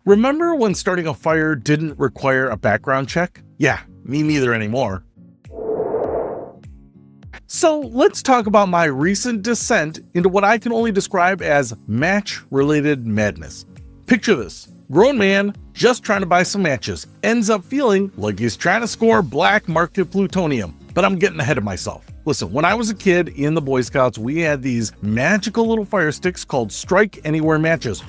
Remember when starting a fire didn't require a background check? Yeah, me neither anymore. So let's talk about my recent descent into what I can only describe as match-related madness. Picture this. Grown man, just trying to buy some matches, ends up feeling like he's trying to score black market plutonium. But I'm getting ahead of myself. Listen, when I was a kid in the Boy Scouts, we had these magical little fire sticks called Strike Anywhere matches.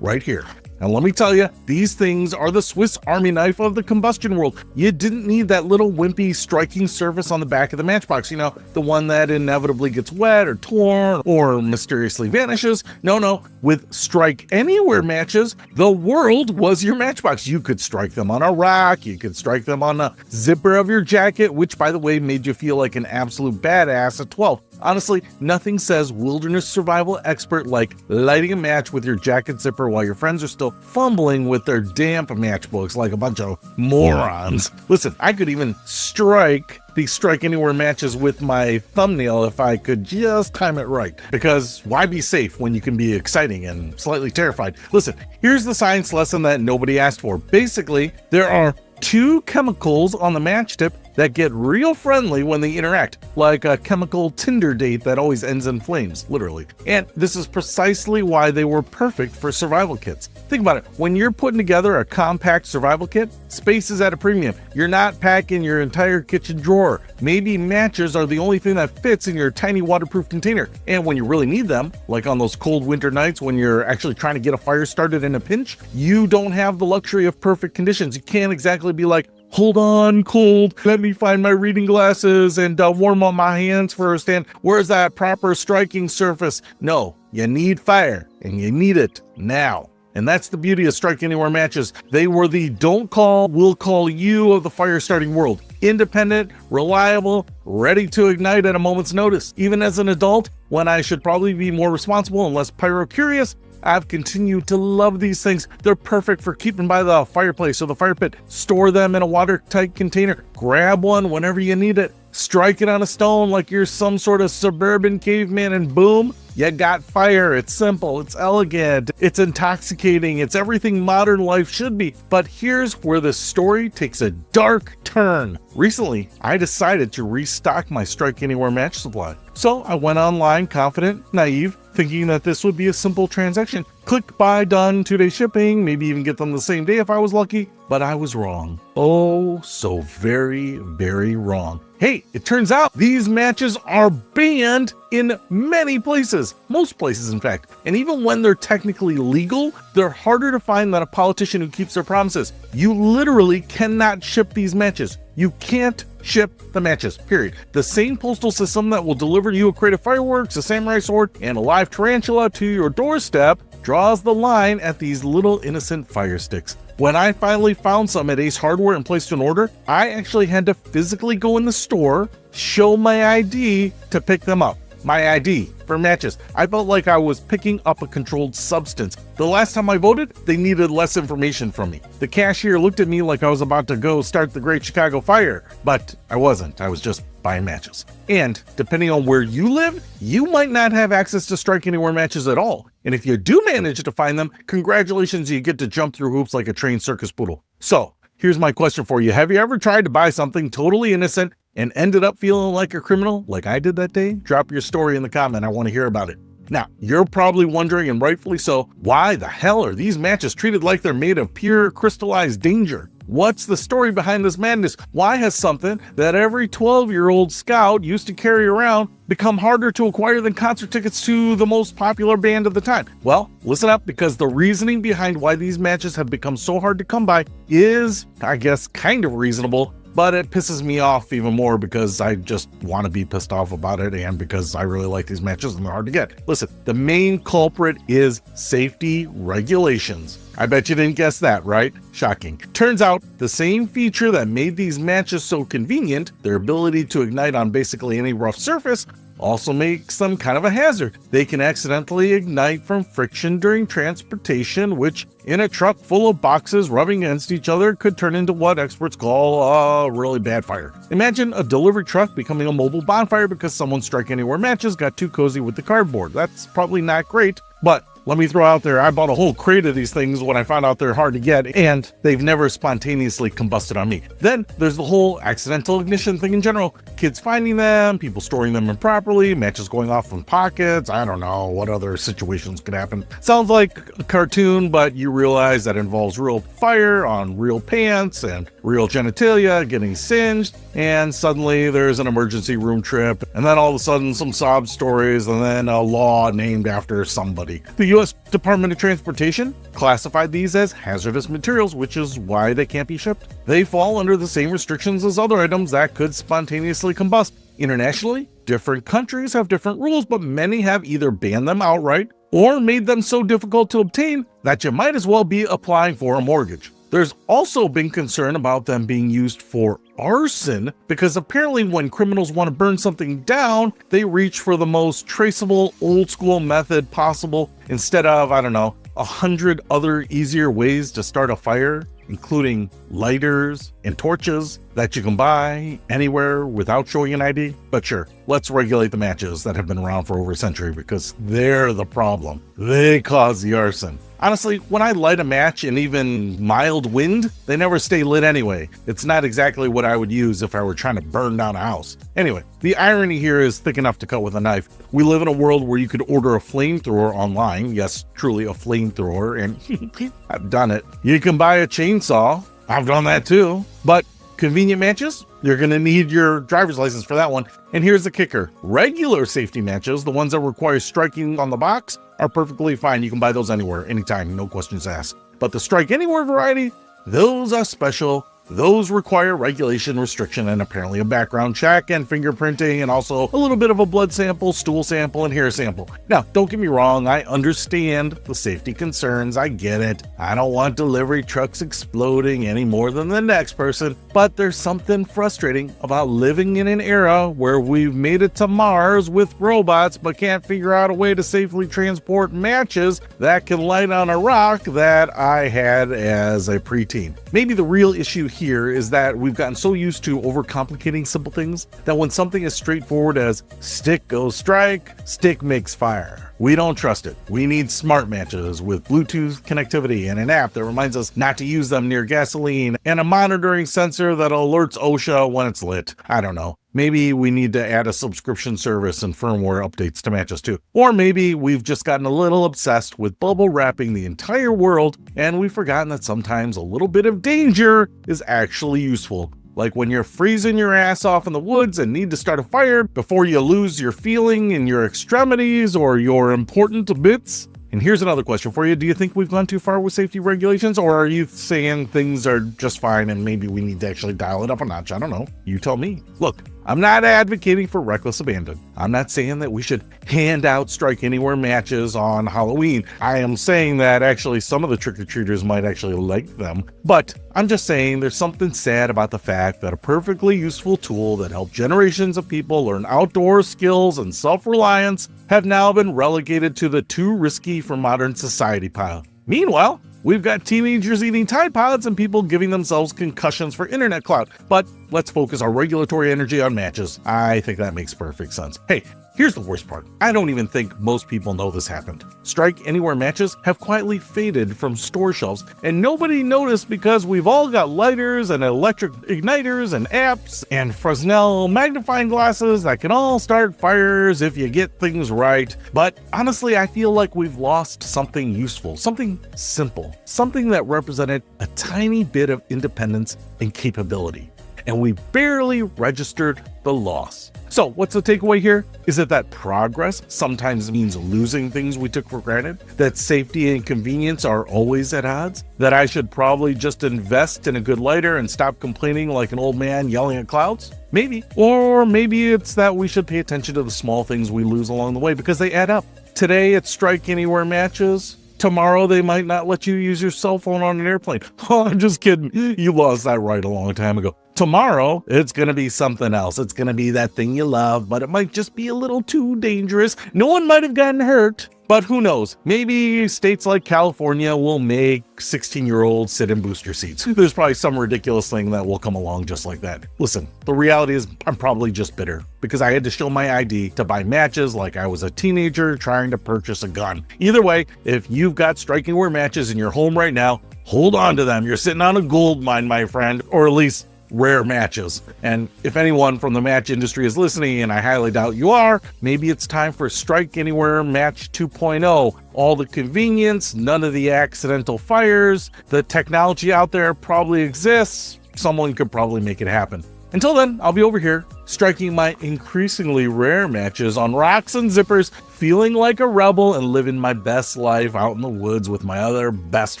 Right here. And let me tell you, these things are the Swiss Army knife of the combustion world. You didn't need that little wimpy striking surface on the back of the matchbox, the one that inevitably gets wet or torn or mysteriously vanishes. No, with Strike Anywhere matches, the world was your matchbox. You could strike them on a rock, you could strike them on the zipper of your jacket, which by the way made you feel like an absolute badass at 12. Honestly, nothing says wilderness survival expert like lighting a match with your jacket zipper while your friends are still fumbling with their damp matchbooks like a bunch of morons. Listen, I could even strike these Strike Anywhere matches with my thumbnail if I could just time it right. Because why be safe when you can be exciting and slightly terrified? Listen, here's the science lesson that nobody asked for. Basically, there are two chemicals on the match tip that get real friendly when they interact, like a chemical Tinder date that always ends in flames, literally. And this is precisely why they were perfect for survival kits. Think about it. When you're putting together a compact survival kit, space is at a premium. You're not packing your entire kitchen drawer. Maybe matches are the only thing that fits in your tiny waterproof container. And when you really need them, like on those cold winter nights when you're actually trying to get a fire started in a pinch, you don't have the luxury of perfect conditions. You can't exactly be like, hold on, cold, let me find my reading glasses and warm up my hands first, and where's that proper striking surface? No, you need fire, and you need it now. And that's the beauty of Strike Anywhere matches. They were the don't call, we'll call you of the fire starting world. Independent, reliable, ready to ignite at a moment's notice. Even as an adult, when I should probably be more responsible and less pyro-curious, I've continued to love these things. They're perfect for keeping by the fireplace or the fire pit. Store them in a watertight container. Grab one whenever you need it. Strike it on a stone like you're some sort of suburban caveman and boom, you got fire. It's simple, it's elegant, it's intoxicating, it's everything modern life should be. But here's where the story takes a dark turn. Recently, I decided to restock my Strike Anywhere match supply. So I went online confident, naive, thinking that this would be a simple transaction. Click, buy, done, 2-day shipping, maybe even get them the same day if I was lucky. But I was wrong. Oh, so very, very wrong. Hey, it turns out these matches are banned in many places, most places in fact. And even when they're technically legal, they're harder to find than a politician who keeps their promises. You literally cannot ship these matches. You can't ship the matches, period. The same postal system that will deliver you a crate of fireworks, a samurai sword, and a live tarantula to your doorstep draws the line at these little innocent fire sticks. When I finally found some at Ace Hardware and placed an order, I actually had to physically go in the store, show my ID to pick them up. My ID for matches. I felt like I was picking up a controlled substance. The last time I voted, they needed less information from me. The cashier looked at me like I was about to go start the Great Chicago Fire, but I wasn't. I was just buying matches. And depending on where you live, you might not have access to Strike Anywhere matches at all. And if you do manage to find them, congratulations, you get to jump through hoops like a trained circus poodle. So here's my question for you. Have you ever tried to buy something totally innocent and ended up feeling like a criminal like I did that day? Drop your story in the comment. I want to hear about it. Now, you're probably wondering, and rightfully so, why the hell are these matches treated like they're made of pure crystallized danger? What's the story behind this madness? Why has something that every 12-year-old scout used to carry around become harder to acquire than concert tickets to the most popular band of the time? Well, listen up, because the reasoning behind why these matches have become so hard to come by is, I guess, kind of reasonable. But it pisses me off even more because I just want to be pissed off about it and because I really like these matches and they're hard to get. Listen, the main culprit is safety regulations. I bet you didn't guess that, right? Shocking. Turns out the same feature that made these matches so convenient, their ability to ignite on basically any rough surface, also makes them kind of a hazard. They can accidentally ignite from friction during transportation, which in a truck full of boxes rubbing against each other could turn into what experts call a really bad fire. Imagine a delivery truck becoming a mobile bonfire because someone's Strike Anywhere matches got too cozy with the cardboard. That's probably not great, but let me throw out there, I bought a whole crate of these things when I found out they're hard to get, and they've never spontaneously combusted on me. Then there's the whole accidental ignition thing in general. Kids finding them, people storing them improperly, matches going off in pockets. I don't know what other situations could happen. Sounds like a cartoon, but you realize that involves real fire on real pants and real genitalia getting singed, and suddenly there's an emergency room trip, and then all of a sudden some sob stories, and then a law named after somebody. The U.S. Department of Transportation classified these as hazardous materials, which is why they can't be shipped. They fall under the same restrictions as other items that could spontaneously combust. Internationally, different countries have different rules, but many have either banned them outright or made them so difficult to obtain that you might as well be applying for a mortgage. There's also been concern about them being used for arson, because apparently when criminals want to burn something down, they reach for the most traceable, old school method possible instead of, 100 other easier ways to start a fire, including lighters and torches that you can buy anywhere without showing an ID. But sure, let's regulate the matches that have been around for over a century, because they're the problem. They cause the arson. Honestly, when I light a match in even mild wind, they never stay lit anyway. It's not exactly what I would use if I were trying to burn down a house. Anyway, the irony here is thick enough to cut with a knife. We live in a world where you could order a flamethrower online. Yes, truly a flamethrower, and I've done it. You can buy a chainsaw. I've done that too. But convenient matches? You're going to need your driver's license for that one. And here's the kicker. Regular safety matches, the ones that require striking on the box, are perfectly fine. You can buy those anywhere, anytime, no questions asked. But the strike anywhere variety, those are special. Those require regulation, restriction, and apparently a background check and fingerprinting, and also a little bit of a blood sample, stool sample, and hair sample. Now, don't get me wrong, I understand the safety concerns, I get it. I don't want delivery trucks exploding any more than the next person, but there's something frustrating about living in an era where we've made it to Mars with robots, but can't figure out a way to safely transport matches that can light on a rock that I had as a preteen. Maybe the real issue here is that we've gotten so used to overcomplicating simple things that when something as straightforward as stick goes strike, stick makes fire, we don't trust it. We need smart matches with Bluetooth connectivity and an app that reminds us not to use them near gasoline, and a monitoring sensor that alerts OSHA when it's lit. I don't know. Maybe we need to add a subscription service and firmware updates to matches too. Or maybe we've just gotten a little obsessed with bubble wrapping the entire world, and we've forgotten that sometimes a little bit of danger is actually useful. Like when you're freezing your ass off in the woods and need to start a fire before you lose your feeling in your extremities or your important bits. And here's another question for you. Do you think we've gone too far with safety regulations, or are you saying things are just fine and maybe we need to actually dial it up a notch? I don't know. You tell me. Look, I'm not advocating for reckless abandon. I'm not saying that we should hand out strike anywhere matches on Halloween. I am saying that actually some of the trick-or-treaters might actually like them. But I'm just saying there's something sad about the fact that a perfectly useful tool that helped generations of people learn outdoor skills and self-reliance have now been relegated to the too risky for modern society pile. Meanwhile, we've got teenagers eating Tide Pods and people giving themselves concussions for internet clout. But let's focus our regulatory energy on matches. I think that makes perfect sense. Hey, here's the worst part. I don't even think most people know this happened. Strike Anywhere matches have quietly faded from store shelves, and nobody noticed because we've all got lighters and electric igniters and apps and Fresnel magnifying glasses that can all start fires if you get things right. But honestly, I feel like we've lost something useful, something simple, something that represented a tiny bit of independence and capability. And we barely registered the loss. So what's the takeaway here? Is it that progress sometimes means losing things we took for granted? That safety and convenience are always at odds? That I should probably just invest in a good lighter and stop complaining like an old man yelling at clouds? Maybe. Or maybe it's that we should pay attention to the small things we lose along the way because they add up. Today it's strike anywhere matches. Tomorrow they might not let you use your cell phone on an airplane. Oh, I'm just kidding. You lost that right a long time ago. Tomorrow, it's going to be something else. It's going to be that thing you love, but it might just be a little too dangerous. No one might have gotten hurt, But who knows? Maybe states like California will make 16-year-olds sit in booster seats. There's probably some ridiculous thing that will come along just like that. Listen, the reality is I'm probably just bitter because I had to show my ID to buy matches like I was a teenager trying to purchase a gun. Either way, if you've got striking rare matches in your home right now, hold on to them. You're sitting on a gold mine, my friend, or at least rare matches. And if anyone from the match industry is listening, and I highly doubt you are, maybe it's time for Strike Anywhere Match 2.0. All the convenience, none of the accidental fires, the technology out there probably exists. Someone could probably make it happen. Until then, I'll be over here striking my increasingly rare matches on rocks and zippers, feeling like a rebel and living my best life out in the woods with my other best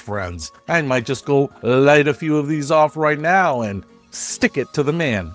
friends. I might just go light a few of these off right now and stick it to the man.